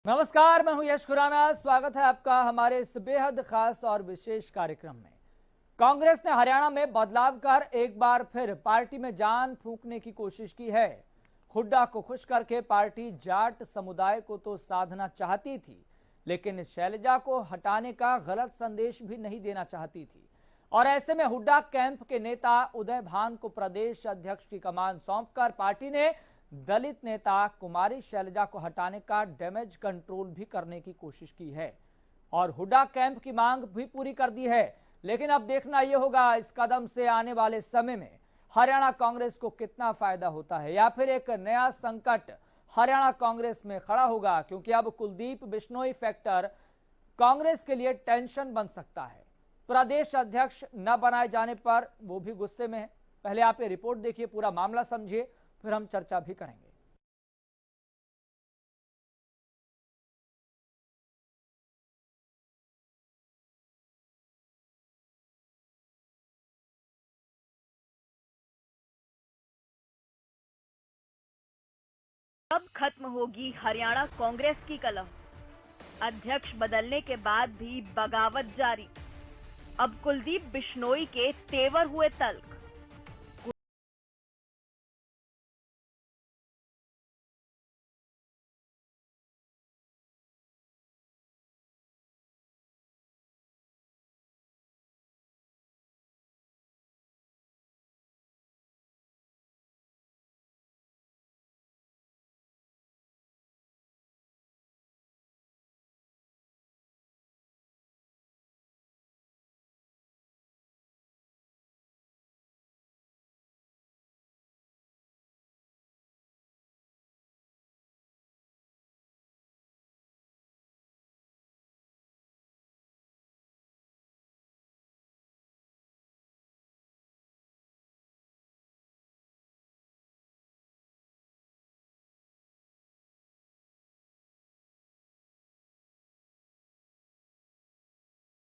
नमस्कार, मैं हूं यश खुराना। स्वागत है आपका हमारे इस बेहद खास और विशेष कार्यक्रम में। कांग्रेस ने हरियाणा में बदलाव कर एक बार फिर पार्टी में जान फूंकने की कोशिश की है। हुड्डा को खुश करके पार्टी जाट समुदाय को तो साधना चाहती थी, लेकिन शैलजा को हटाने का गलत संदेश भी नहीं देना चाहती थी। और ऐसे में हुड्डा कैंप के नेता उदय भान को प्रदेश अध्यक्ष की कमान सौंपकर पार्टी ने दलित नेता कुमारी शैलजा को हटाने का डैमेज कंट्रोल भी करने की कोशिश की है और हुड्डा कैंप की मांग भी पूरी कर दी है। लेकिन अब देखना यह होगा इस कदम से आने वाले समय में हरियाणा कांग्रेस को कितना फायदा होता है या फिर एक नया संकट हरियाणा कांग्रेस में खड़ा होगा, क्योंकि अब कुलदीप बिश्नोई फैक्टर कांग्रेस के लिए टेंशन बन सकता है। प्रदेश अध्यक्ष न बनाए जाने पर वो भी गुस्से में है। पहले आप ये रिपोर्ट देखिए, पूरा मामला समझिए, फिर हम चर्चा भी करेंगे। अब खत्म होगी हरियाणा कांग्रेस की कलह। अध्यक्ष बदलने के बाद भी बगावत जारी। अब कुलदीप बिश्नोई के तेवर हुए तल्ख।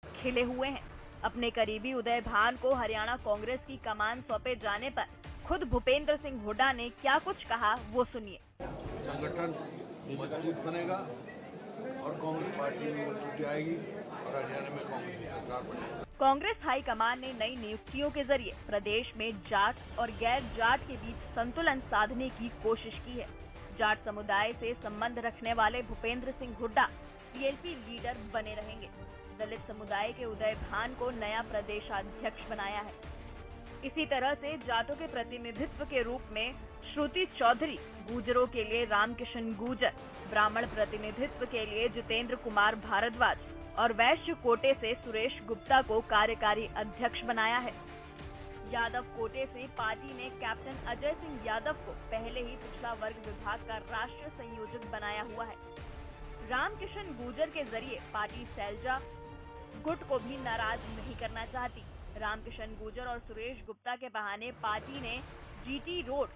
खिले हुए हैं। अपने करीबी उदय भान को हरियाणा कांग्रेस की कमान सौंपे जाने पर खुद भूपेंद्र सिंह हुड्डा ने क्या कुछ कहा, वो सुनिए। संगठन मजबूत बनेगा और कांग्रेस पार्टी मजबूत जाएगी और हरियाणा में कांग्रेस की सरकार बनेगी। कांग्रेस हाईकमान ने नई नियुक्तियों के जरिए प्रदेश में जाट और गैर जाट के बीच संतुलन साधने की कोशिश की है। जाट समुदाय से संबंध रखने वाले भूपेंद्र सिंह हुड्डा पीएलपी लीडर बने रहेंगे। दलित समुदाय के उदय भान को नया प्रदेशाध्यक्ष बनाया है। इसी तरह से जाटों के प्रतिनिधित्व के रूप में श्रुति चौधरी, गुर्जरों के लिए रामकिशन गुर्जर, ब्राह्मण प्रतिनिधित्व के लिए जितेंद्र कुमार भारद्वाज और वैश्य कोटे से सुरेश गुप्ता को कार्यकारी अध्यक्ष बनाया है। यादव कोटे से पार्टी ने कैप्टन अजय सिंह यादव को पहले ही पिछड़ा वर्ग विभाग का राष्ट्रीय संयोजक बनाया हुआ है। रामकिशन गुर्जर के जरिए पार्टी शैलजा गुट को भी नाराज नहीं करना चाहती। रामकिशन गुर्जर और सुरेश गुप्ता के बहाने पार्टी ने जीटी रोड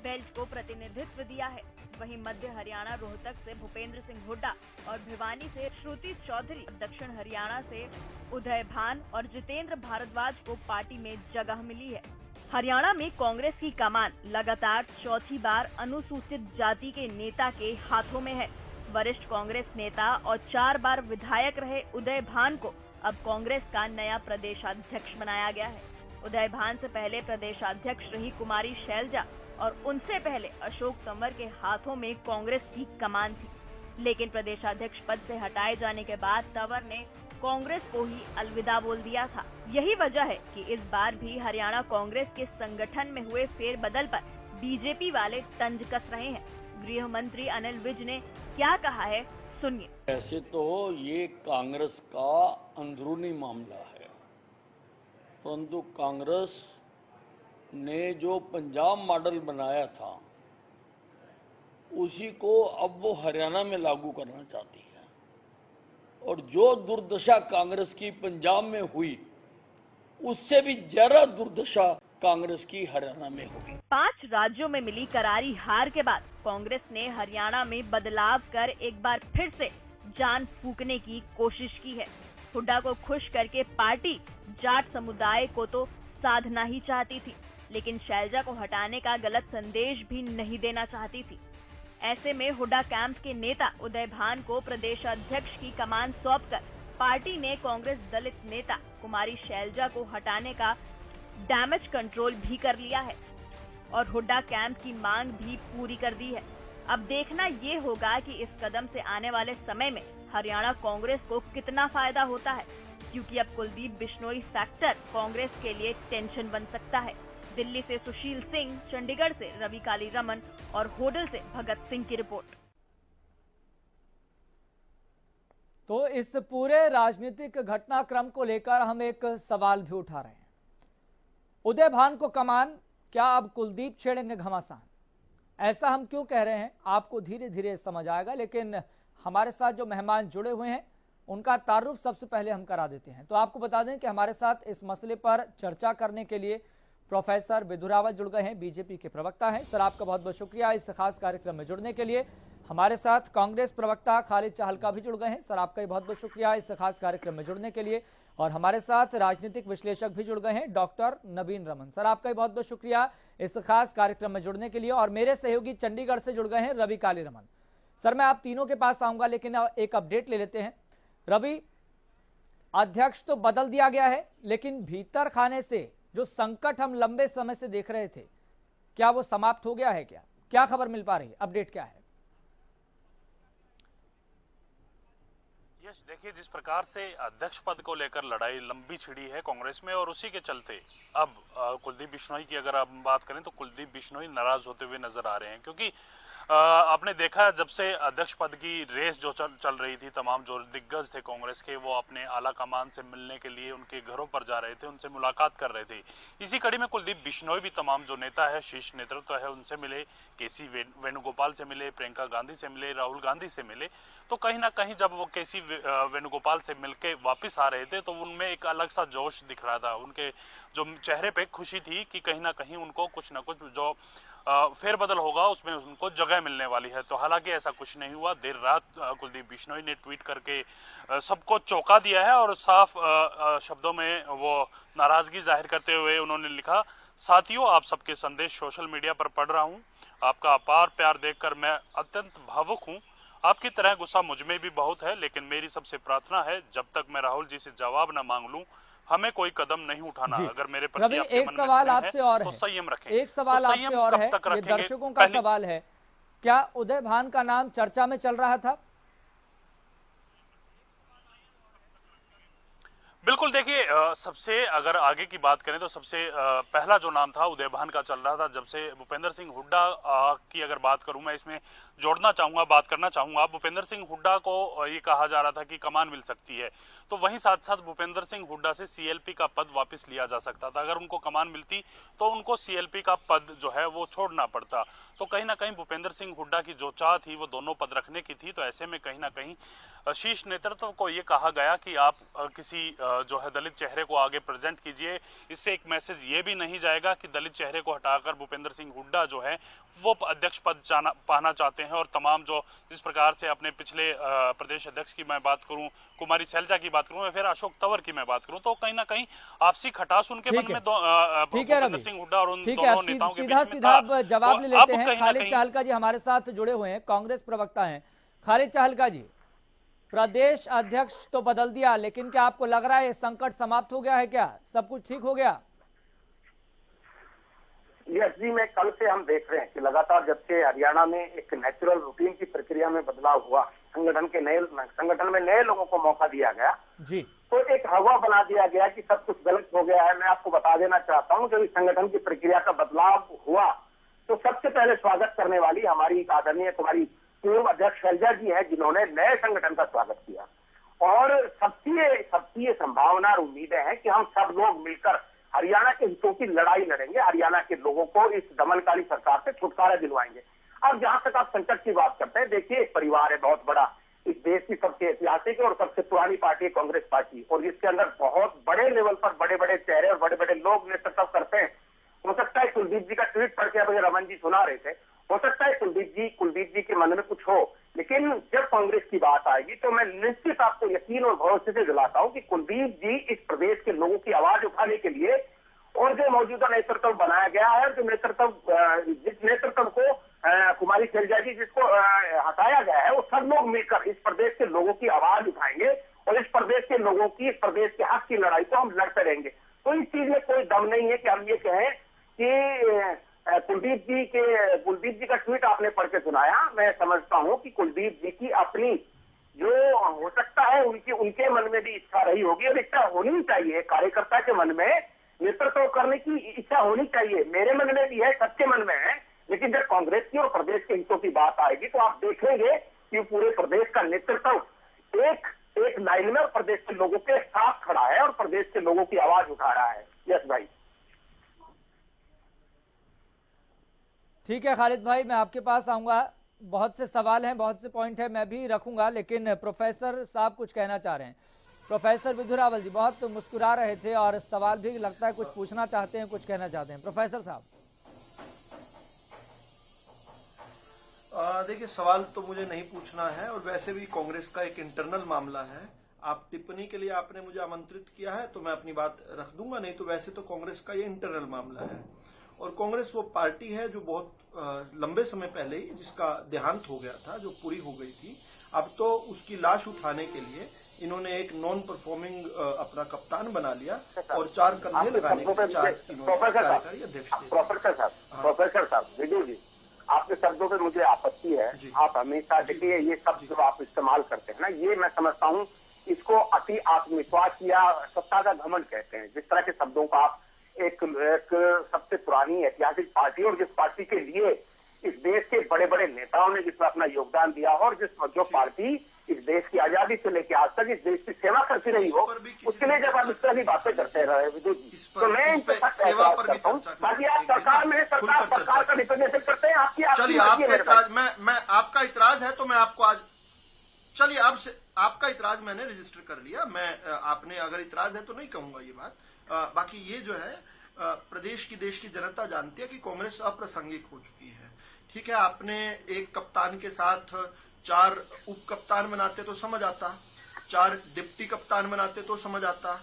बेल्ट को प्रतिनिधित्व दिया है। वहीं मध्य हरियाणा रोहतक से भूपेंद्र सिंह हुड्डा और भिवानी से श्रुति चौधरी, दक्षिण हरियाणा से उदय भान और जितेंद्र भारद्वाज को पार्टी में जगह मिली है। हरियाणा में कांग्रेस की कमान लगातार चौथी बार अनुसूचित जाति के नेता के हाथों में है। वरिष्ठ कांग्रेस नेता और 4 बार विधायक रहे उदय भान को अब कांग्रेस का नया प्रदेशाध्यक्ष बनाया गया है। उदय भान से पहले प्रदेशाध्यक्ष रही कुमारी शैलजा और उनसे पहले अशोक तंवर के हाथों में कांग्रेस की कमान थी, लेकिन प्रदेशाध्यक्ष पद से हटाए जाने के बाद तंवर ने कांग्रेस को ही अलविदा बोल दिया था। यही वजह है कि इस बार भी हरियाणा कांग्रेस के संगठन में हुए फेरबदल पर बीजेपी वाले तंज कस रहे हैं। गृह मंत्री अनिल विज ने क्या कहा है, सुनिए। ऐसे तो ये कांग्रेस का अंदरूनी मामला है, परंतु कांग्रेस ने जो पंजाब मॉडल बनाया था उसी को अब वो हरियाणा में लागू करना चाहती है और जो दुर्दशा कांग्रेस की पंजाब में हुई उससे भी ज्यादा दुर्दशा कांग्रेस की हरियाणा में होगी। 5 राज्यों में मिली करारी हार के बाद कांग्रेस ने हरियाणा में बदलाव कर एक बार फिर से जान फूंकने की कोशिश की है। हुड्डा को खुश करके पार्टी जाट समुदाय को तो साधना ही चाहती थी, लेकिन शैलजा को हटाने का गलत संदेश भी नहीं देना चाहती थी। ऐसे में हुड्डा कैंप के नेता उदय भान को प्रदेश अध्यक्ष की कमान सौंपकर पार्टी ने कांग्रेस दलित नेता कुमारी शैलजा को हटाने का डैमेज कंट्रोल भी कर लिया है और हुड्डा कैंप की मांग भी पूरी कर दी है। अब देखना ये होगा कि इस कदम से आने वाले समय में हरियाणा कांग्रेस को कितना फायदा होता है, क्योंकि अब कुलदीप बिश्नोई फैक्टर कांग्रेस के लिए टेंशन बन सकता है। दिल्ली से सुशील सिंह, चंडीगढ़ से रवि कालीरमन और होडल से भगत सिंह की रिपोर्ट। तो इस पूरे राजनीतिक घटनाक्रम को लेकर हम एक सवाल भी उठा रहे हैं। उदय भान को कमान, क्या अब कुलदीप छेड़ेंगे घमासान? ऐसा हम क्यों कह रहे हैं आपको धीरे धीरे समझ आएगा, लेकिन हमारे साथ जो मेहमान जुड़े हुए हैं उनका तारुफ सबसे पहले हम करा देते हैं। तो आपको बता दें कि हमारे साथ इस मसले पर चर्चा करने के लिए प्रोफेसर विधुरावत जुड़ गए हैं, बीजेपी के प्रवक्ता हैं। सर, आपका बहुत बहुत शुक्रिया इस खास कार्यक्रम में जुड़ने के लिए। हमारे साथ कांग्रेस प्रवक्ता खालिद चाहलका भी जुड़ गए हैं। सर, आपका बहुत बहुत शुक्रिया इस खास कार्यक्रम में जुड़ने के लिए। और हमारे साथ राजनीतिक विश्लेषक भी जुड़ गए हैं, डॉक्टर नवीन रमन। सर, आपका बहुत बहुत शुक्रिया इस खास कार्यक्रम में जुड़ने के लिए। और मेरे सहयोगी चंडीगढ़ से जुड़ गए हैं रवि कालीरमन। सर, मैं आप तीनों के पास आऊंगा, लेकिन एक अपडेट ले लेते हैं। रवि, अध्यक्ष तो बदल दिया गया है, लेकिन भीतर खाने से जो संकट हम लंबे समय से देख रहे थे, क्या वो समाप्त हो गया है? क्या खबर मिल पा रही है? अपडेट क्या है? यश, देखिए, जिस प्रकार से अध्यक्ष पद को लेकर लड़ाई लंबी छिड़ी है कांग्रेस में, और उसी के चलते अब कुलदीप बिश्नोई की अगर आप बात करें तो कुलदीप बिश्नोई नाराज होते हुए नजर आ रहे हैं, क्योंकि आपने देखा जब से अध्यक्ष पद की रेस जो चल रही थी, तमाम जो दिग्गज थे कांग्रेस के वो अपने आला कमान से मिलने के लिए उनके घरों पर जा रहे थे, उनसे मुलाकात कर रहे थे। इसी कड़ी में कुलदीप बिश्नोई भी तमाम जो नेता है, शीर्ष नेतृत्व है, उनसे मिले, केसी वेणुगोपाल से मिले, प्रियंका गांधी से मिले, राहुल गांधी से मिले। तो कहीं ना कहीं जब वो केसी वेणुगोपाल से मिलके वापिस आ रहे थे तो उनमें एक अलग सा जोश दिख रहा था, उनके जो चेहरे पे खुशी थी कि कहीं ना कहीं उनको कुछ ना कुछ जो फेरबदल होगा उसमें उनको जगह मिलने वाली है। तो हालांकि ऐसा कुछ नहीं हुआ। देर रात कुलदीप बिश्नोई ने ट्वीट करके सबको चौंका दिया है और साफ शब्दों में वो नाराजगी जाहिर करते हुए उन्होंने लिखा, साथियों, आप सबके संदेश सोशल मीडिया पर पढ़ रहा हूं। आपका अपार प्यार देखकर मैं अत्यंत भावुक हूं। आपकी तरह गुस्सा मुझ में भी बहुत है, लेकिन मेरी सबसे प्रार्थना है जब तक मैं राहुल जी से जवाब न मांग लूं, हमें कोई कदम नहीं उठाना। अगर मेरे प्रति आपके मन में स्नेह है तो संयम रखें। एक सवाल आपसे और है, ये दर्शकों का सवाल है, क्या उदय भान का नाम चर्चा में चल रहा था? बिल्कुल, देखिए, सबसे अगर आगे की बात करें तो सबसे पहला जो नाम था उदय भान का चल रहा था। जब से भूपेंद्र सिंह हुड्डा की अगर बात करूं, मैं इसमें जोड़ना चाहूंगा, बात करना चाहूंगा, भूपेंद्र सिंह हुड्डा को ये कहा जा रहा था कि कमान मिल सकती है, तो वहीं साथ साथ भूपेंद्र सिंह हुड्डा से सीएलपी का पद वापस लिया जा सकता था। अगर उनको कमान मिलती तो उनको सीएलपी का पद जो है वो छोड़ना पड़ता। तो कहीं ना कहीं भूपेंद्र सिंह हुड्डा की जो चाह थी वो दोनों पद रखने की थी। तो ऐसे में कहीं ना कहीं शीर्ष नेतृत्व को ये कहा गया कि आप किसी जो है दलित चेहरे को आगे प्रेजेंट कीजिए। इससे एक मैसेज ये भी नहीं जाएगा कि दलित चेहरे को हटाकर भूपेंद्र सिंह हुड्डा जो है वो अध्यक्ष पद पाना चाहते हैं। और तमाम जो जिस प्रकार से अपने पिछले प्रदेश अध्यक्ष की मैं बात करूं, कुमारी शैलजा की बात करूं, या फिर अशोक तंवर की मैं बात करूं, तो कहीं ना कहीं आपसी खटास उनके मन में भूपेंद्र सिंह हुड्डा और उन दोनों नेताओं के बीच में सीधा जवाब ले लेते हैं। खालिद चाहलका जी हमारे साथ जुड़े हुए हैं, कांग्रेस प्रवक्ता हैं। खालिद चाहलका जी, प्रदेश अध्यक्ष तो बदल दिया, लेकिन क्या आपको लग रहा है संकट समाप्त हो गया है? क्या सब कुछ ठीक हो गया? यस जी, मैं कल से हम देख रहे हैं कि लगातार जब से हरियाणा में एक नेचुरल रूटीन की प्रक्रिया में बदलाव हुआ, संगठन में नए लोगों को मौका दिया गया जी, तो एक हवा बना दिया गया कि सब कुछ गलत हो गया है। मैं आपको बता देना चाहता हूं, जब इस संगठन की प्रक्रिया का बदलाव हुआ तो सबसे पहले स्वागत करने वाली हमारी आदरणीय कुमारी पूर्व अध्यक्ष शैलजा जी है, जिन्होंने नए संगठन का स्वागत किया। और सबकी ये संभावना और उम्मीदें हैं कि हम सब लोग मिलकर हरियाणा के हितों की लड़ाई लड़ेंगे, हरियाणा के लोगों को इस दमनकारी सरकार से छुटकारा दिलवाएंगे। अब जहां तक आप संकट की बात करते हैं, देखिए, एक परिवार है बहुत बड़ा, इस देश की सबसे ऐतिहासिक और सबसे पुरानी पार्टी है कांग्रेस पार्टी, और इसके अंदर बहुत बड़े लेवल पर बड़े बड़े चेहरे और बड़े बड़े लोग नेतृत्व करते हैं। हो सकता है कुलदीप जी का ट्वीट पढ़ के अभी रमन जी सुना रहे थे, हो सकता है कुलदीप जी के मन में कुछ हो, लेकिन जब कांग्रेस की बात आएगी तो मैं निश्चित आपको यकीन और भरोसे से दिलाता हूं कि कुलदीप जी इस प्रदेश के लोगों की आवाज उठाने के लिए, और जो मौजूदा नेतृत्व बनाया गया है, जो नेतृत्व जिस नेतृत्व को कुमारी शैलजा जी जिसको हटाया गया है, वो सब लोग मिलकर इस प्रदेश के लोगों की आवाज उठाएंगे और इस प्रदेश के लोगों की, इस प्रदेश के हक की लड़ाई को हम लड़ते रहेंगे। तो इस चीज में कोई दम नहीं है कि हम ये कहें कि कुलदीप जी का ट्वीट आपने पढ़ के सुनाया। मैं समझता हूं कि कुलदीप जी की अपनी जो हो सकता है उनके मन में भी इच्छा रही होगी और इच्छा होनी चाहिए, कार्यकर्ता के मन में नेतृत्व करने की इच्छा होनी चाहिए। मेरे मन में भी है, सबके मन में है, लेकिन जब कांग्रेस की और प्रदेश के हितों की बात आएगी तो आप देखेंगे कि पूरे प्रदेश का नेतृत्व एक लाइन में और प्रदेश के लोगों के साथ खड़ा है और प्रदेश के लोगों की आवाज उठा रहा है। यस भाई। ठीक है खालिद भाई, मैं आपके पास आऊंगा। बहुत से सवाल हैं, बहुत से पॉइंट है, मैं भी रखूंगा, लेकिन प्रोफेसर साहब कुछ कहना चाह रहे हैं। प्रोफेसर विधुरावल जी बहुत मुस्कुरा रहे थे और सवाल भी लगता है कुछ पूछना चाहते हैं, कुछ कहना चाहते हैं। प्रोफेसर साहब। देखिए, सवाल तो मुझे नहीं पूछना है और वैसे भी कांग्रेस का एक इंटरनल मामला है। आप टिप्पणी के लिए आपने मुझे आमंत्रित किया है तो मैं अपनी बात रख दूंगा, नहीं तो वैसे तो कांग्रेस का ये इंटरनल मामला है। और कांग्रेस वो पार्टी है जो बहुत लंबे समय पहले ही जिसका देहांत हो गया था, जो पूरी हो गई थी। अब तो उसकी लाश उठाने के लिए इन्होंने एक नॉन परफॉर्मिंग अपना कप्तान बना लिया और 4 कंधे लगाने के 4 कार्यकारी अध्यक्ष थे। प्रोफेसर साहब, विजय जी, आपके शब्दों पे मुझे आपत्ति है। आप हमेशा देखिए ये शब्द जो आप इस्तेमाल करते हैं ना, ये मैं समझता हूँ इसको अति आत्मविश्वास या सत्ता का घमंड कहते हैं। जिस तरह के शब्दों का आप एक सबसे पुरानी ऐतिहासिक पार्टी और जिस पार्टी के लिए इस देश के बड़े बड़े नेताओं ने जिसमें अपना योगदान दिया हो और जो पार्टी इस देश की आजादी से लेकर आज तक इस देश की सेवा करती रही हो, उसके लिए जब आप इस तरह की बातें करते रहे विद्युत जी, तो मैं इनके साथ एतराज करता हूँ। बाकी आप सरकार का रिप्रेजेंटेशन करते हैं, मैं आपका इतराज है तो मैं आपको आज चलिए अब से आपका इतराज मैंने रजिस्टर कर लिया। मैं आपने अगर इतराज है तो नहीं कहूंगा ये बात। बाकी ये जो है प्रदेश की, देश की जनता जानती है कि कांग्रेस अप्रासंगिक हो चुकी है। ठीक है, आपने एक कप्तान के साथ 4 उप कप्तान बनाते तो समझ आता, 4 डिप्टी कप्तान बनाते तो समझ आता,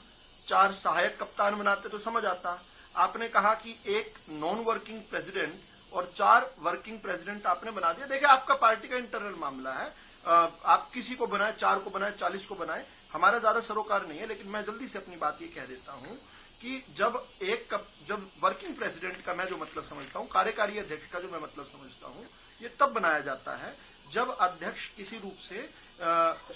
4 सहायक कप्तान बनाते तो समझ आता। आपने कहा कि एक नॉन वर्किंग प्रेसिडेंट और 4 वर्किंग प्रेसिडेंट आपने बना दिया। देखिए, आपका पार्टी का इंटरनल मामला है, आप किसी को बनाए, 4 को बनाए, 40 को बनाए, हमारा ज्यादा सरोकार नहीं है। लेकिन मैं जल्दी से अपनी बात ये कह देता हूं कि जब वर्किंग प्रेसिडेंट का मैं जो मतलब समझता हूं, कार्यकारी अध्यक्ष का जो मैं मतलब समझता हूं, ये तब बनाया जाता है जब अध्यक्ष किसी रूप से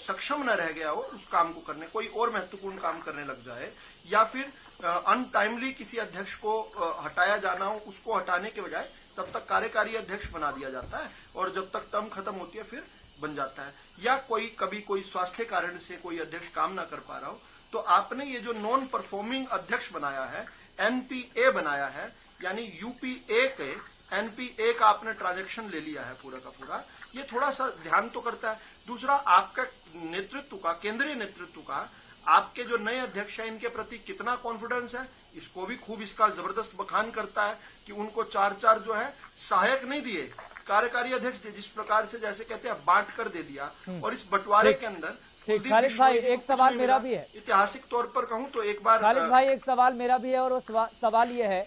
सक्षम न रह गया हो उस काम को करने, कोई और महत्वपूर्ण काम करने लग जाए, या फिर अनटाइमली किसी अध्यक्ष को हटाया जाना हो, उसको हटाने के बजाय तब तक कार्यकारी अध्यक्ष बना दिया जाता है और जब तक टर्म खत्म होती है फिर बन जाता है। या कभी कोई स्वास्थ्य कारण से कोई अध्यक्ष काम ना कर पा रहा हो, तो आपने ये जो नॉन परफॉर्मिंग अध्यक्ष बनाया है, एनपीए बनाया है, यानी यूपीए के एनपीए का आपने ट्रांजैक्शन ले लिया है पूरा का पूरा। ये थोड़ा सा ध्यान तो करता है। दूसरा, आपका नेतृत्व का, केंद्रीय नेतृत्व का, आपके जो नए अध्यक्ष हैं इनके प्रति कितना कॉन्फिडेंस है, इसको भी खूब इसका जबरदस्त बखान करता है कि उनको 4 जो है सहायक नहीं दिए, कार्यकारी अध्यक्ष दिए, जिस प्रकार से जैसे कहते हैं बांट कर दे दिया। और इस बंटवारे के अंदर खालिद भाई एक सवाल मेरा भी है, ऐतिहासिक तौर पर कहूं तो एक बार खालिद भाई एक सवाल मेरा भी है और वो सवाल ये है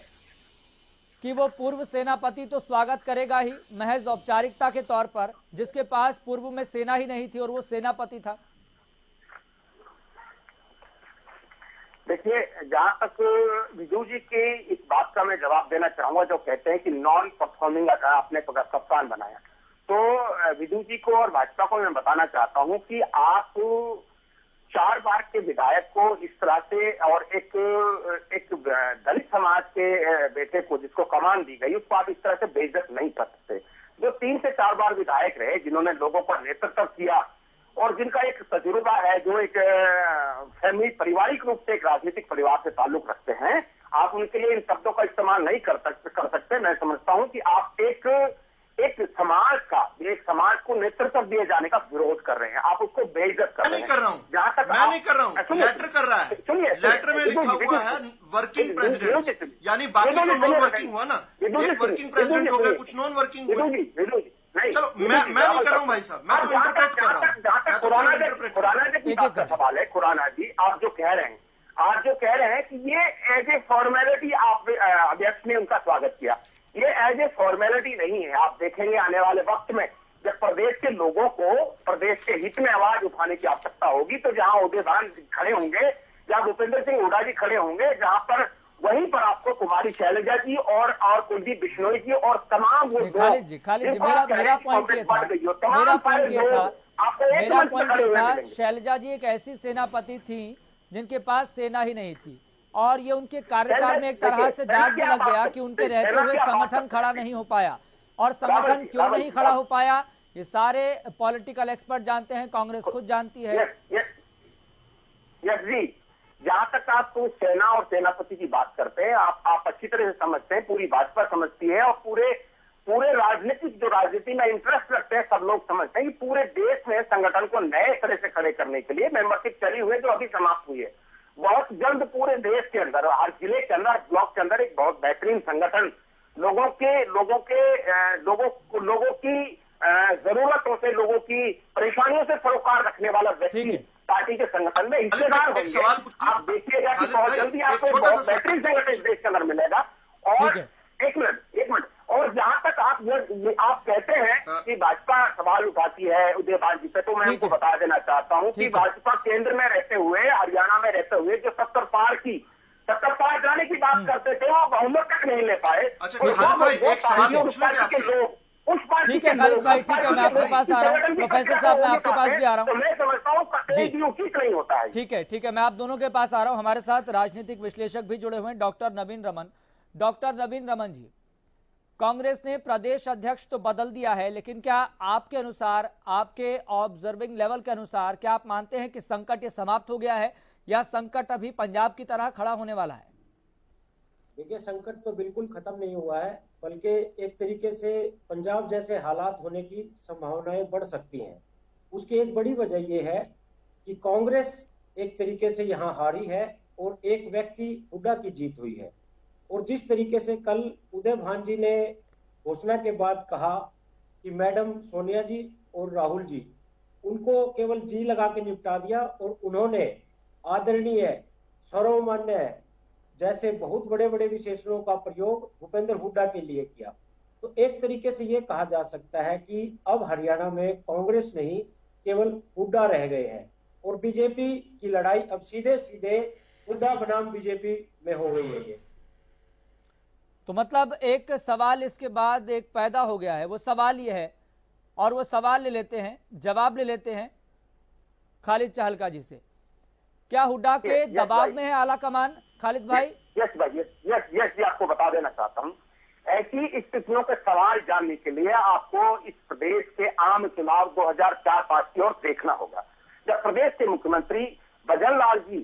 कि वो पूर्व सेनापति तो स्वागत करेगा ही महज औपचारिकता के तौर पर, जिसके पास पूर्व में सेना ही नहीं थी और वो सेनापति था। देखिए, जहां तक विजू जी की इस बात का मैं जवाब देना चाहूंगा, जो कहते हैं कि नॉन परफॉर्मिंग आपने कप्तान बनाया, तो विजू जी को और भाजपा को मैं बताना चाहता हूं कि आप 4 बार के विधायक को इस तरह से और एक दलित समाज के बेटे को जिसको कमान दी गई उसको आप इस तरह से बेइज्जत नहीं कर सकते। जो 3 से 4 बार विधायक रहे, जिन्होंने लोगों पर नेतृत्व किया और जिनका एक तजुर्बा है, जो एक फैमिली पारिवारिक रूप से एक राजनीतिक परिवार से ताल्लुक रखते हैं, आप उनके लिए इन शब्दों का इस्तेमाल नहीं कर सकते। मैं समझता हूं कि आप एक समाज को नेतृत्व दिए जाने का विरोध कर रहे हैं, आप उसको बेइज्जत कर रहे हैं। जहां तक मैं नहीं कर रहा हूं, लेटर कर रहा है, सुनिए, लेटर में लिखा हुआ है वर्किंग प्रेसिडेंट, यानी बाकी तो नॉन वर्किंग हुआ ना, एक वर्किंग प्रेसिडेंट हो गया, कुछ नॉन वर्किंग हुआ। चलो, मैं नहीं कर रहा हूं भाई साहब, मैं तो इंटरप्रेट कर रहा हूं। जहां तक खुराना जी की बात का सवाल है, खुराना जी आप जो कह रहे हैं कि ये एज ए फॉर्मेलिटी आप अध्यक्ष ने उनका स्वागत किया, ये एज ए फॉर्मेलिटी नहीं है। आप देखेंगे आने वाले वक्त में जब प्रदेश के लोगों को प्रदेश के हित में आवाज उठाने की आवश्यकता होगी, तो जहां उदयभान खड़े होंगे, जहां भूपेंद्र सिंह हुड्डा जी खड़े होंगे, जहां पर वहीं पर आपको कुमारी शैलजा जी और कुलदीप बिश्नोई जी और तमाम वो खालिद जी मेरा पॉइंट ये था शैलजा जी एक ऐसी सेनापति थी जिनके पास सेना ही नहीं थी, और ये उनके कार्यकाल में एक तरह से दाग भी लग गया कि उनके रहते हुए संगठन खड़ा नहीं हो पाया। और संगठन क्यों नहीं खड़ा हो पाया ये सारे पॉलिटिकल एक्सपर्ट जानते हैं, कांग्रेस खुद जानती है। यस जी, जहां तक आप तो सेना और सेनापति की बात करते हैं, आप अच्छी तरह से समझते हैं, पूरी भाजपा समझती है, और पूरे राजनीतिक जो राजनीति में इंटरेस्ट रखते हैं सब लोग समझते हैं कि पूरे देश में संगठन को नए तरह से खड़े करने के लिए मेंबरशिप चली हुई है जो अभी समाप्त हुई है। बहुत जल्द पूरे देश के अंदर, हर जिले के अंदर, ब्लॉक के अंदर एक बहुत बेहतरीन संगठन लोगों की जरूरतों से, लोगों की परेशानियों से सरोकार रखने वाला व्यक्ति पार्टी के संगठन में हिस्सेदार होंगे। आप देखिएगा कि बहुत जल्दी आपको बहुत बेहतरीन संगठन देश के अंदर मिलेगा। और एक मिनट और जहां तक आप कहते हैं कि भाजपा सवाल उठाती है उदयभान जी पे, तो मैं आपको बता देना चाहता हूं कि भाजपा केंद्र में रहते हुए, हरियाणा में रहते हुए जो 70 पार जाने की बात करते थे, वो बहुमत तक नहीं ले पाए। ठीक है खालिद भाई, ठीक है, मैं आपके पास आ रहा हूँ। प्रोफेसर साहब मैं आपके पास भी आ रहा हूँ। मैं समझता हूँ उचित नहीं होता है। ठीक है, मैं आप दोनों के पास आ रहा हूँ। हमारे साथ राजनीतिक विश्लेषक भी जुड़े हुए हैं, डॉक्टर नवीन रमन जी। कांग्रेस ने प्रदेश अध्यक्ष तो बदल दिया है, लेकिन क्या आपके अनुसार, आपके ऑब्जर्विंग लेवल के अनुसार, क्या आप मानते हैं कि संकट ये समाप्त हो गया है या संकट अभी पंजाब की तरह खड़ा होने वाला है? देखिए, संकट तो बिल्कुल खत्म नहीं हुआ है, बल्कि एक तरीके से पंजाब जैसे हालात होने की संभावनाएं बढ़ सकती हैं। उसकी एक बड़ी वजह यह है कि कांग्रेस एक तरीके से यहां हारी है और एक व्यक्ति हुड्डा की जीत हुई है। और जिस तरीके से कल उदयभान जी ने घोषणा के बाद कहा कि मैडम सोनिया जी और राहुल जी, उनको केवल जी लगा के निपटा दिया, और उन्होंने आदरणीय, सर्वमान्य जैसे बहुत बड़े बड़े विशेषणों का प्रयोग भूपेंद्र हुड्डा के लिए किया। तो एक तरीके से यह कहा जा सकता है कि अब हरियाणा में कांग्रेस नहीं, केवल हुड्डा रह गए हैं, और बीजेपी की लड़ाई अब सीधे सीधे हुड्डा बनाम बीजेपी में हो गई है। ये तो मतलब एक सवाल इसके बाद एक पैदा हो गया है, वो सवाल ये है, और वो सवाल ले लेते हैं, जवाब ले लेते हैं खालिद चाहलका जी से। क्या हुड्डा के दबाव में है आला कमान खालिद भाई? यस भाई, यस, आपको बता देना चाहता हूं, ऐसी स्थितियों के सवाल जानने के लिए आपको इस प्रदेश के आम चुनाव 2004-5 की ओर देखना होगा। जब प्रदेश के मुख्यमंत्री भजनलाल जी,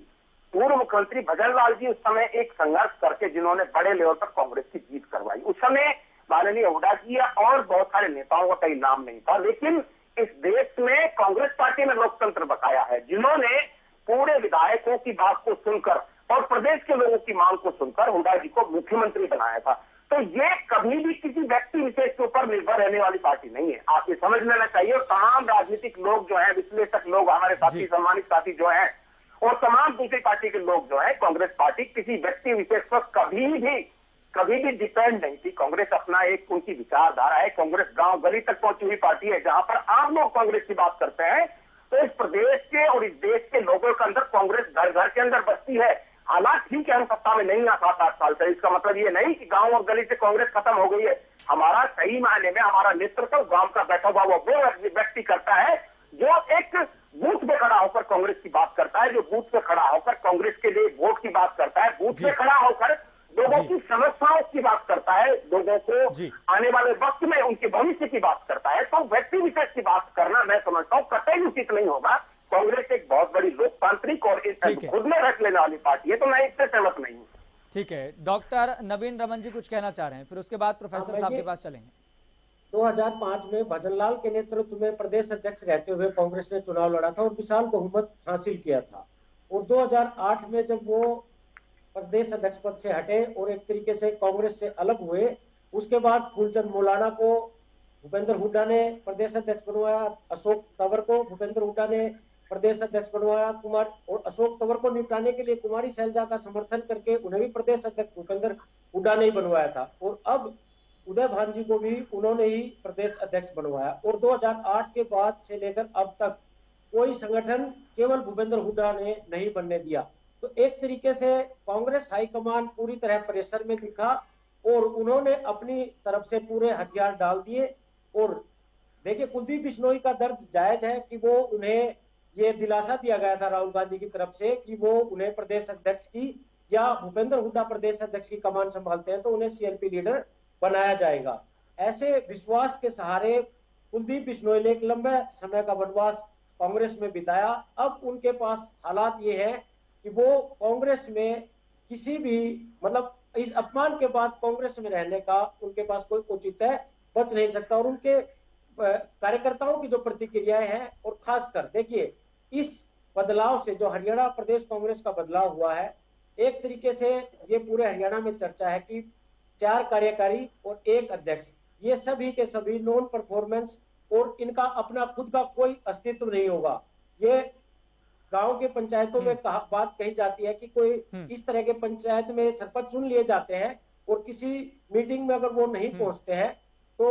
पूर्व मुख्यमंत्री भजनलाल जी उस समय एक संघर्ष करके जिन्होंने बड़े लेवल पर कांग्रेस की जीत करवाई, उस समय माननीय हुड्डा जी और बहुत सारे नेताओं का कई नाम नहीं था, लेकिन इस देश में कांग्रेस पार्टी ने लोकतंत्र बकाया है, जिन्होंने पूरे विधायकों की बात को सुनकर और प्रदेश के लोगों की मांग को सुनकर हुड्डा जी को मुख्यमंत्री बनाया था। तो ये कभी भी किसी व्यक्ति विशेष के ऊपर निर्भर रहने वाली पार्टी नहीं है, आप ये समझ लेना चाहिए। और तमाम राजनीतिक लोग जो है, विश्लेषक लोग, हमारे साथी, सम्मानित साथी जो है, और तमाम दूसरी पार्टी के लोग जो है, कांग्रेस पार्टी किसी व्यक्ति विशेष पर कभी भी डिपेंड नहीं थी। कांग्रेस अपना एक उनकी विचारधारा है। कांग्रेस गांव गली तक पहुंची हुई पार्टी है, जहां पर आम लोग कांग्रेस की बात करते हैं तो इस प्रदेश के और इस देश के लोगों के अंदर कांग्रेस घर घर के अंदर बसती है। हालात ठीक है, हम सत्ता में नहीं आ 7-8 साल से, इसका मतलब ये नहीं कि गांव और गली से कांग्रेस खत्म हो गई है। हमारा सही मायने में हमारा नेतृत्व गांव का बैठा हुआ वो व्यक्ति करता है जो एक बूथ पे खड़ा होकर कांग्रेस की बात करता है, जो बूथ पे खड़ा होकर कांग्रेस के लिए वोट की बात करता है, बूथ पे खड़ा होकर लोगों की समस्याओं की बात करता है, लोगों को आने वाले वक्त में उनके भविष्य की बात करता है। तो व्यक्ति विशेष की बात करना मैं समझता हूँ कतई उचित नहीं होगा। कांग्रेस एक बहुत बड़ी लोकतांत्रिक और खुद में रख लेने वाली पार्टी है, तो मैं इससे सहमत नहीं हूँ। ठीक है, डॉक्टर नवीन रमन जी कुछ कहना चाह रहे हैं, फिर उसके बाद प्रोफेसर साहब के पास चलेंगे। 2005 में भजनलाल के नेतृत्व में प्रदेश अध्यक्ष रहते हुए कांग्रेस ने चुनाव लड़ा था और विशाल बहुमत हासिल किया था। और 2008 में जब वो प्रदेश अध्यक्ष पद से हटे और एक तरीके से कांग्रेस से अलग हुए, उसके बाद फूलचंद मौलाना को भूपेंद्र हुड्डा ने प्रदेश अध्यक्ष बनवाया, अशोक तंवर को भूपेंद्र हुड्डा ने प्रदेश अध्यक्ष बनवाया, और अशोक तंवर को निपटाने के लिए कुमारी शैलजा का समर्थन करके उन्हें भी प्रदेश अध्यक्ष भूपेंद्र हुड्डा ने ही बनवाया था। और अब उदय भान जी को भी उन्होंने ही प्रदेश अध्यक्ष बनवाया, और 2008 के बाद से लेकर अब तक कोई संगठन केवल भूपेंद्र हुड्डा ने नहीं बनने दिया। तो एक तरीके से कांग्रेस हाईकमान पूरी तरह प्रेशर में दिखा और उन्होंने अपनी तरफ से पूरे हथियार डाल दिए। और देखिए, कुलदीप बिश्नोई का दर्द जायज है कि वो उन्हें ये दिलासा दिया गया था राहुल गांधी की तरफ से कि वो उन्हें प्रदेश अध्यक्ष की या भूपेंद्र हुड्डा प्रदेश अध्यक्ष की कमान संभालते हैं तो उन्हें सीएलपी लीडर बनाया जाएगा। ऐसे विश्वास के सहारे कुलदीप बिश्नोई ने एक लंबे समय का वनवास कांग्रेस में बिताया। अब उनके पास हालात ये है कि वो कांग्रेस में किसी भी मतलब इस अपमान के बाद कांग्रेस में रहने का उनके पास कोई औचित्य बच नहीं सकता। और उनके कार्यकर्ताओं की जो प्रतिक्रियाएं हैं, और खासकर देखिए इस बदलाव से जो हरियाणा प्रदेश कांग्रेस का बदलाव हुआ है, एक तरीके से ये पूरे हरियाणा में चर्चा है कि 4 कार्यकारी और 1 अध्यक्ष, ये सभी के सभी नॉन परफॉर्मेंस और इनका अपना खुद का कोई अस्तित्व नहीं होगा। ये गांव के पंचायतों में बात कही जाती है कि कोई इस तरह के पंचायत में सरपंच चुन लिए जाते हैं और किसी मीटिंग में अगर वो नहीं पहुंचते हैं तो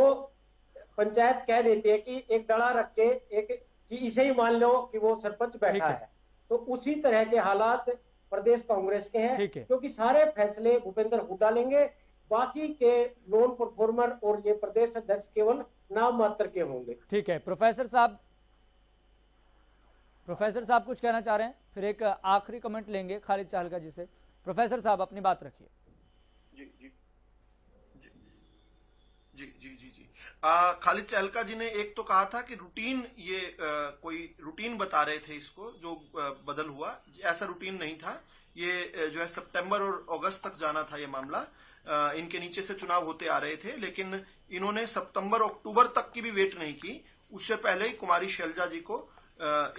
पंचायत कह देती है कि एक डला रख के कि इसे ही मान लो कि वो सरपंच बैठा है। तो उसी तरह के हालात प्रदेश कांग्रेस के हैं, क्योंकि सारे फैसले भूपेंद्र हुड्डा लेंगे, बाकी के नॉन परफॉर्मर और ये प्रदेश अध्यक्ष केवल नाम मात्र के होंगे। ठीक है, प्रोफेसर साहब कुछ कहना चाह रहे हैं, फिर एक आखिरी कमेंट लेंगे खालिद चाहलका जी से। प्रोफेसर साहब अपनी बात रखिए। जी खालिद चाहलका जी ने एक तो कहा था कि रूटीन कोई रूटीन बता रहे थे इसको जो बदल हुआ, ऐसा रूटीन नहीं था। ये जो है सितंबर और अगस्त तक जाना था ये मामला, इनके नीचे से चुनाव होते आ रहे थे, लेकिन इन्होंने सितंबर अक्टूबर तक की भी वेट नहीं की। उससे पहले ही कुमारी शैलजा जी को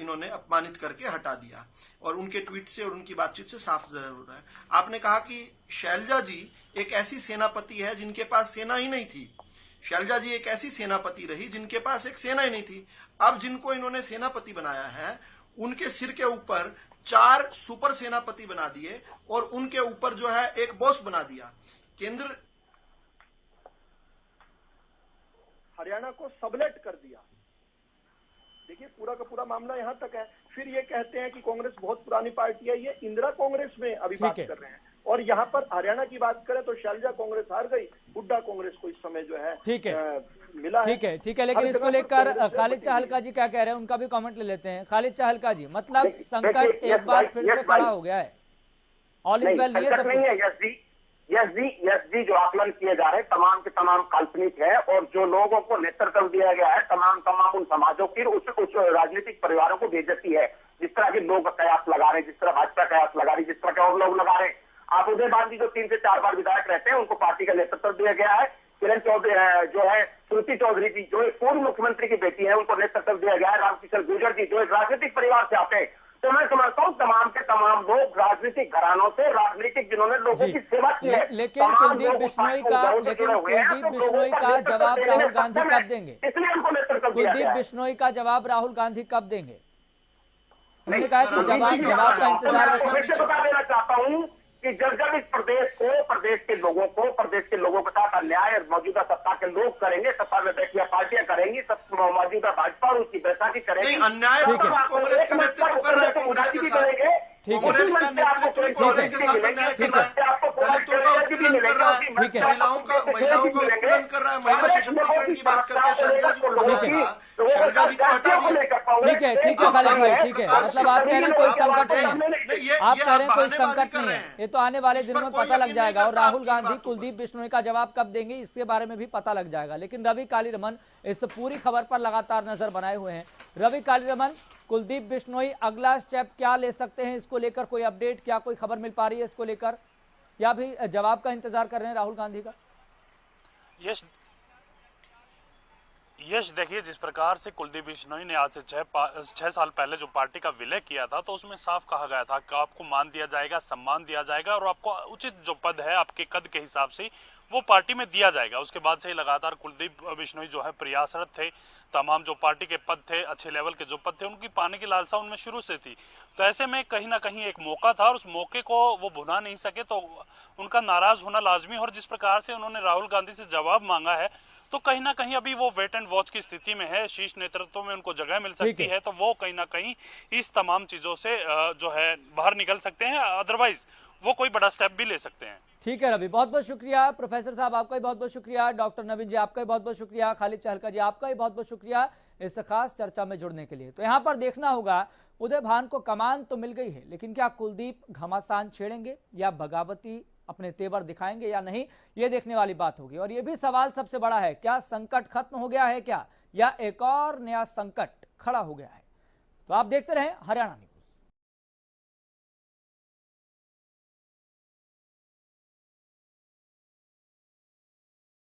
इन्होंने अपमानित करके हटा दिया, और उनके ट्वीट से और उनकी बातचीत से साफ जरूर हो रहा है। आपने कहा कि शैलजा जी एक ऐसी सेनापति है जिनके पास सेना ही नहीं थी। शैलजा जी एक ऐसी सेनापति रही जिनके पास एक सेना ही नहीं थी। अब जिनको इन्होंने सेनापति बनाया है, उनके सिर के ऊपर 4 सुपर सेनापति बना दिए और उनके ऊपर जो है एक बॉस बना दिया। केंद्र हरियाणा को सबलेट कर दिया। देखिए, पूरा का पूरा मामला यहां तक है। फिर ये कहते हैं कि कांग्रेस बहुत पुरानी पार्टी है, ये इंदिरा कांग्रेस में अभी बात कर रहे हैं। और यहाँ पर हरियाणा की बात करें तो शैलजा कांग्रेस हार गई, हुड्डा कांग्रेस को इस समय जो है मिला है। ठीक है, लेकिन इसको लेकर खालिद चाहलका जी क्या कह रहे हैं, उनका भी कमेंट ले लेते हैं। खालिद चाहलका जी, मतलब संकट एक बार फिर से खड़ा हो गया है, ऑल इज वेल नहीं है। यस जी जो आकलन किए जा रहे हैं तमाम के तमाम काल्पनिक है, और जो लोगों को नेतृत्व दिया गया है तमाम उन समाजों की उस राजनीतिक परिवारों को बेइज्जती है। जिस तरह के लोग कयास लगा रहे हैं, जिस तरह भाजपा कयास लगा रही है, जिस तरह के और लोग लगा रहे हैं। आप उदय भान जी जो 3 से 4 बार विधायक रहते हैं, उनको पार्टी का नेतृत्व दिया गया है। किरण चौधरी जो है, श्रुति चौधरी जी जो एक पूर्व मुख्यमंत्री की बेटी है, उनको नेतृत्व दिया गया है। रामकिशोर गुर्जर जी जो एक राजनीतिक परिवार से आते हैं। तो मैं समझता हूँ तमाम के तमाम लोग राजनीतिक घरानों से, राजनीतिक जिन्होंने लोगों की सेवा की है। लेकिन कुलदीप बिश्नोई का जवाब राहुल गांधी कब देंगे? इसलिए उनको नेतृत्व कुलदीप बिश्नोई का जवाब राहुल गांधी कब देंगे? उन्होंने कहा कि जवाब का इंतजार बता देना चाहता हूँ कि जब इस प्रदेश के लोगों के साथ अन्याय मौजूदा सत्ता के लोग करेंगे, सत्ता में बैठिया पार्टियां करेंगी, मौजूदा भाजपा और उसकी बैसाखी करेंगी, अन्याय कांग्रेस का नेतृत्व कर रहा है, कांग्रेस के करेंगे। कांग्रेस का नेतृत्व कांग्रेस के साथ अन्याय कर रहा है, दलितों का उत्पीड़न कर रहा है, महिलाओं का उत्पीड़न कर रहा है, महिला सशक्तिकरण की बात करके शैलजा जी को हटा दिया, शैलजा जी को हटा दिया। ठीक है खालिद भाई, ठीक है। मतलब आप कह रहे हैं कोई संकट नहीं है, आप कह रहे हैं कोई संकट नहीं है, ये तो आने वाले दिनों में पता लग जाएगा। और राहुल गांधी कुलदीप बिश्नोई का जवाब कब देंगे इसके बारे में भी पता लग जाएगा। लेकिन रवि कालीरमन इस पूरी खबर पर लगातार नजर बनाए हुए हैं। रवि कालीरमन, कुलदीप बिश्नोई अगला स्टेप क्या ले सकते हैं, इसको लेकर कोई अपडेट, क्या कोई खबर मिल पा रही है इसको लेकर, या भी जवाब का इंतजार कर रहे हैं राहुल गांधी का? यश देखिए, जिस प्रकार से कुलदीप बिश्नोई ने आज से 6 साल पहले जो पार्टी का विलय किया था, तो उसमें साफ कहा गया था कि आपको मान दिया जाएगा, सम्मान दिया जाएगा और आपको उचित जो पद है आपके कद के हिसाब से वो पार्टी में दिया जाएगा। उसके बाद से ही लगातार कुलदीप बिश्नोई जो है प्रयासरत थे, तमाम जो पार्टी के पद थे, अच्छे लेवल के जो पद थे, उनकी पाने की लालसा उनमें शुरू से थी। तो ऐसे में कहीं ना कहीं एक मौका था और उस मौके को वो भुना नहीं सके, तो उनका नाराज होना लाजमी। और जिस प्रकार से उन्होंने राहुल गांधी से जवाब मांगा है, तो कहीं ना कहीं अभी वो वेट एंड वॉच की स्थिति में है। शीर्ष नेतृत्व में उनको जगह मिल सकती है, तो वो कहीं ना कहीं इस तमाम चीजों से जो है बाहर निकल सकते हैं, अदरवाइज वो कोई बड़ा स्टेप भी ले सकते हैं। ठीक है रवि, बहुत बहुत शुक्रिया। प्रोफेसर साहब आपका भी बहुत बहुत शुक्रिया। डॉक्टर नवीन जी आपका भी बहुत बहुत शुक्रिया। खालिद चहलका जी आपका भी बहुत बहुत शुक्रिया इस खास चर्चा में जुड़ने के लिए। तो यहाँ पर देखना होगा, उदय भान को कमान तो मिल गई है, लेकिन क्या कुलदीप घमासान छेड़ेंगे या बगावती अपने तेवर दिखाएंगे या नहीं, ये देखने वाली बात होगी। और ये भी सवाल सबसे बड़ा है, क्या संकट खत्म हो गया है क्या, या एक और नया संकट खड़ा हो गया है। तो आप देखते रहें हरियाणा न्यूज़।